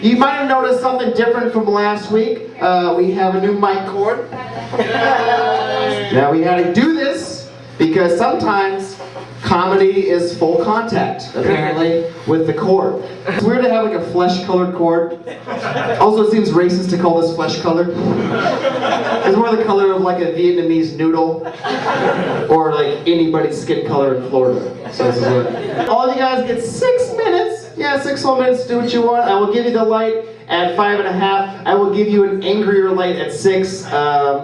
You might have noticed something different from last week. We have a new mic cord. Now we had to do this because sometimes comedy is full contact, apparently, with the cord. It's weird to have like a flesh-colored cord. Also, it seems racist to call this flesh-colored. It's more the color of like a Vietnamese noodle, or like anybody's skin color in Florida. So this is what. All of you guys get 6 minutes. Yeah, 6 whole minutes to do what you want. I will give you the light at 5.5. I will give you an angrier light at 6.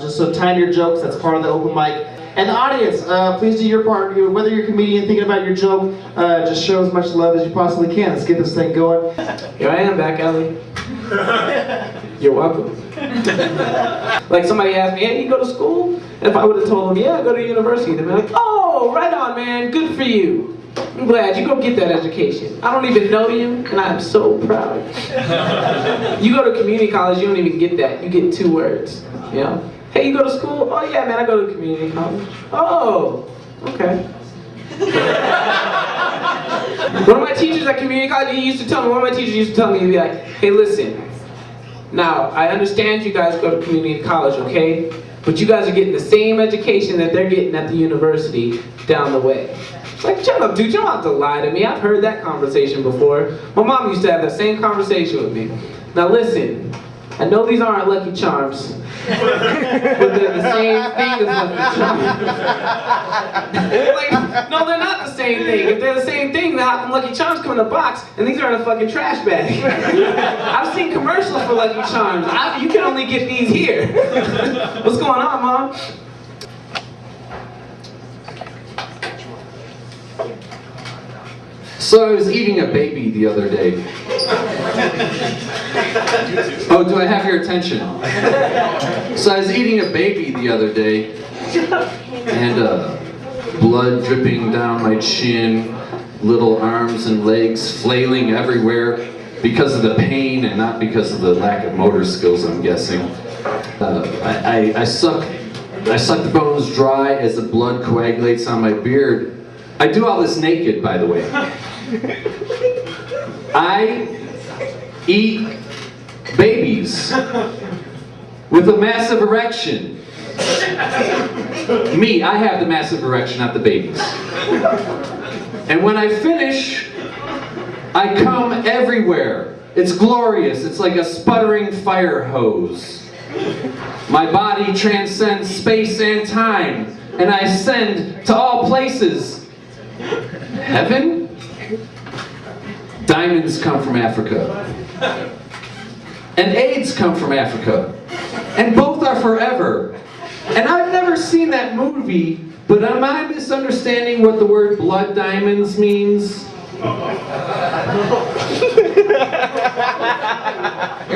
Just so time your jokes. That's part of the open mic. And the audience, please do your part. Whether you're a comedian thinking about your joke, just show as much love as you possibly can. Let's get this thing going. Here I am back, Ellie. You're welcome. Like somebody asked me, hey, you go to school? And if I would have told them, yeah, I go to university, they'd be like, oh, right on, man, good for you. I'm glad you go get that education. I don't even know you, and I'm so proud. You go to community college, you don't even get that. You get 2 words, you know? Hey, you go to school? Oh yeah, man, I go to community college. Oh, okay. One of my teachers at community college, he'd be like, hey, listen, now, I understand you guys go to community college, okay? But you guys are getting the same education that they're getting at the university down the way. It's like, shut up, dude, you don't have to lie to me. I've heard that conversation before. My mom used to have that same conversation with me. Now listen, I know these aren't Lucky Charms, but they're the same thing as Lucky Charms. Like, no, they're not the same thing. If they're the same thing, then how come Lucky Charms come in a box and these are in a fucking trash bag? I've seen commercials for Lucky Charms. You can only get these here. What's going on, Mom? So I was eating a baby the other day. Oh, do I have your attention? So I was eating a baby the other day, and blood dripping down my chin, little arms and legs flailing everywhere because of the pain and not because of the lack of motor skills, I'm guessing. I suck the bones dry as the blood coagulates on my beard. I do all this naked, by the way. I eat babies with a massive erection. Me, I have the massive erection, not the babies. And when I finish, I come everywhere. It's glorious. It's like a sputtering fire hose. My body transcends space and time, and I ascend to all places. Heaven? Diamonds come from Africa. And AIDS come from Africa. And both are forever. And I've never seen that movie, but am I misunderstanding what the word blood diamonds means?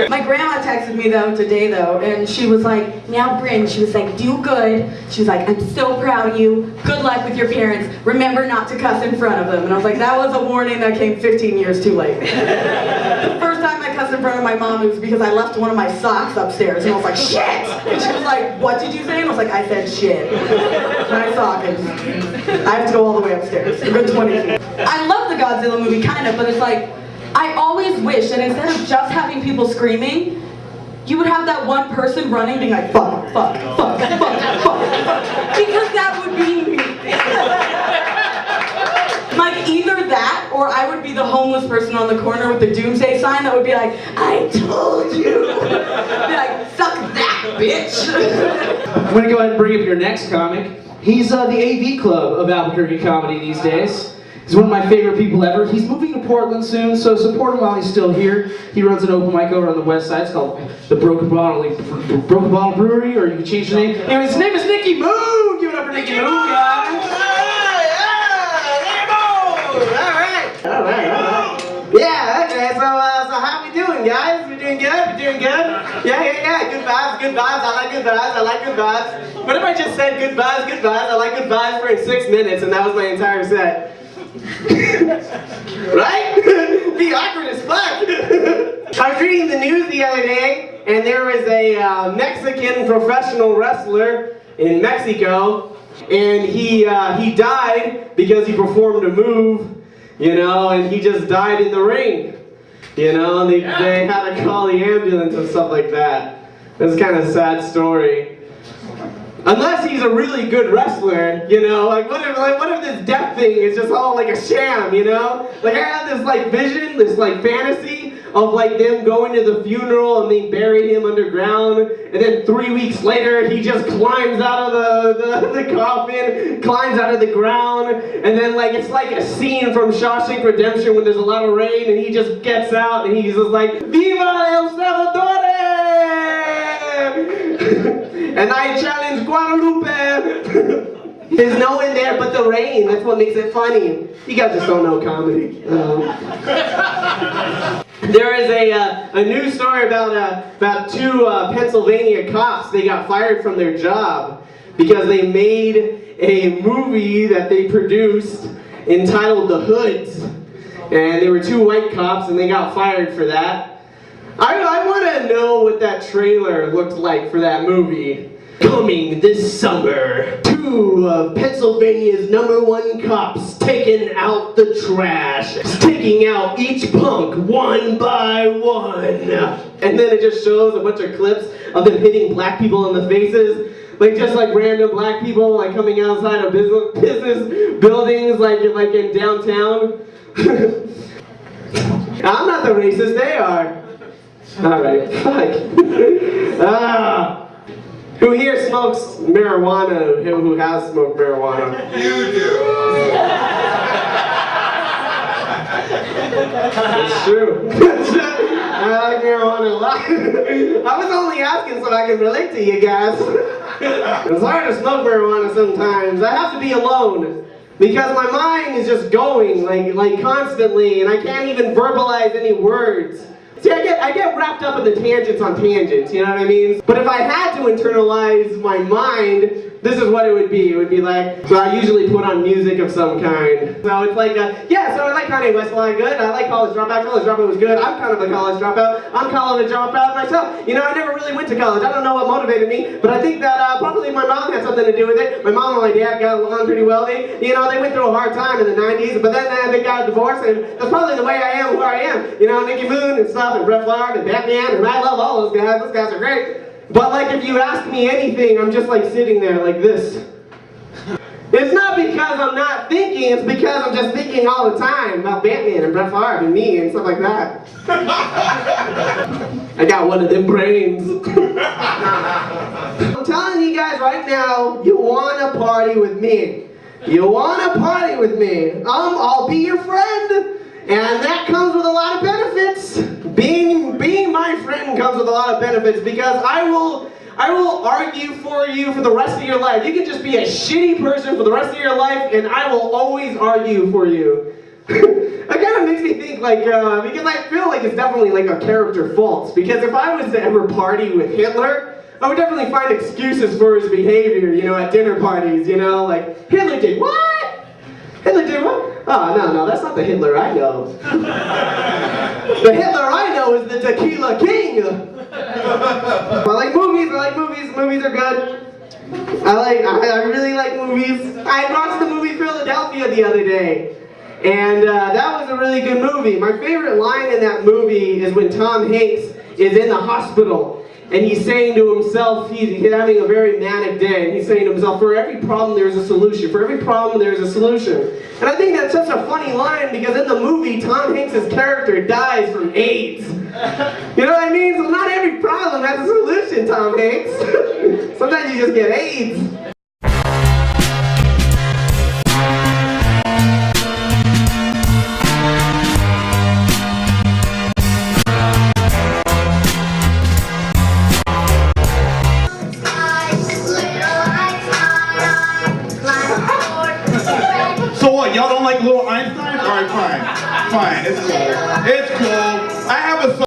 My grandma texted me today and she was like, now Brynn, she was like, do good. She was like, I'm so proud of you. Good luck with your parents. Remember not to cuss in front of them. And I was like, that was a warning that came 15 years too late. The first time I cussed in front of my mom, it was because I left one of my socks upstairs and I was like, shit! And she was like, what did you say? And I was like, I said shit. My sock is, I have to go all the way upstairs. A good 20 feet. I love the Godzilla movie, kind of, but it's like, I always wish that instead of just having people screaming, you would have that one person running being like, fuck, fuck, fuck, fuck, fuck, fuck. Because that would be me. Like either that, or I would be the homeless person on the corner with the doomsday sign that would be like, I told you. Be like, suck that, bitch. I'm gonna go ahead and bring up your next comic. He's the AV Club of Albuquerque comedy these days. He's one of my favorite people ever. He's moving to Portland soon, so support him while he's still here. He runs an open mic over on the west side. It's called the Broken Bottle Brewery, or you can change the name. Anyway, his name is Nicky Moon! Give it up for Nicky Moon, guys! Alright. Yeah, okay, so how we doing, guys? We doing good? We doing good? Yeah. Good vibes. I like good vibes. What if I just said good vibes, I like good vibes for 6 minutes and that was my entire set? Right? Be awkward as fuck. I was reading the news the other day, and there was a Mexican professional wrestler in Mexico, and he died because he performed a move, you know, and he just died in the ring. You know, they had to call the ambulance and stuff like that. It's kind of a sad story. Unless he's a really good wrestler, you know, like what if this death thing is just all like a sham, you know? Like I had this like vision, this like fantasy of like them going to the funeral and they bury him underground, and then 3 weeks later he just climbs out of the coffin, climbs out of the ground, and then like it's like a scene from Shawshank Redemption when there's a lot of rain and he just gets out and he's just like, Viva El Salvador! And I challenge Guadalupe! There's no in there but the rain. That's what makes it funny. You guys just don't know comedy. There is a news story about two Pennsylvania cops. They got fired from their job because they made a movie that they produced entitled The Hoods. And there were two white cops and they got fired for that. I want to know what that trailer looked like for that movie. Coming this summer, two of Pennsylvania's #1 cops taking out the trash, taking out each punk one by one. And then it just shows a bunch of clips of them hitting black people in the faces. Like just like random black people like coming outside of business buildings like in downtown. I'm not the racist, they are. Alright, fuck. Who here smokes marijuana? Who has smoked marijuana? You do. It's true. I like marijuana a lot. I was only asking so I can relate to you guys. It's hard to smoke marijuana sometimes. I have to be alone because my mind is just going like constantly, and I can't even verbalize any words. See, I get wrapped up in the tangents on tangents, you know what I mean? But if I had to internalize my mind, this is what it would be. It would be like, so I usually put on music of some kind. So it's like, yeah, so I like Kanye West a lot, good. I like College Dropout. College Dropout was good. I'm kind of a college dropout. I'm college dropout myself. You know, I never really went to college. I don't know what motivated me, but I think that probably my mom had something to do with it. My mom and my dad got along pretty well. You know, they went through a hard time in the 90s, but then they got divorced, and that's probably the way I am who I am. You know, Nicky Moon and stuff, and Brett Favre and Batman, and I love all those guys. Those guys are great. But like if you ask me anything, I'm just like sitting there like this. It's not because I'm not thinking, it's because I'm just thinking all the time about Batman and Brett Favre and me and stuff like that. I got one of them brains. I'm telling you guys right now, you want to party with me. You want to party with me. I'll be your friend. And that comes with a lot of benefits. Being my friend comes with a lot of benefits because I will argue for you for the rest of your life. You can just be a shitty person for the rest of your life and I will always argue for you. It kind of makes me think like, because I feel like it's definitely like a character fault. Because if I was to ever party with Hitler, I would definitely find excuses for his behavior, you know, at dinner parties, you know, like, Hitler did what? Hitler did what? Oh, no, that's not the Hitler I know. The Hitler I know is the Tequila King. I like movies, movies are good. I really like movies. I watched the movie Philadelphia the other day. And that was a really good movie. My favorite line in that movie is when Tom Hanks is in the hospital. And he's saying to himself, he's having a very manic day, and he's saying to himself, for every problem there's a solution. For every problem there's a solution. And I think that's such a funny line because in the movie, Tom Hanks' character dies from AIDS. You know what I mean? So not every problem has a solution, Tom Hanks. Sometimes you just get AIDS. Y'all don't like little Einstein? Alright, fine. Fine, it's cool. It's cool. I have a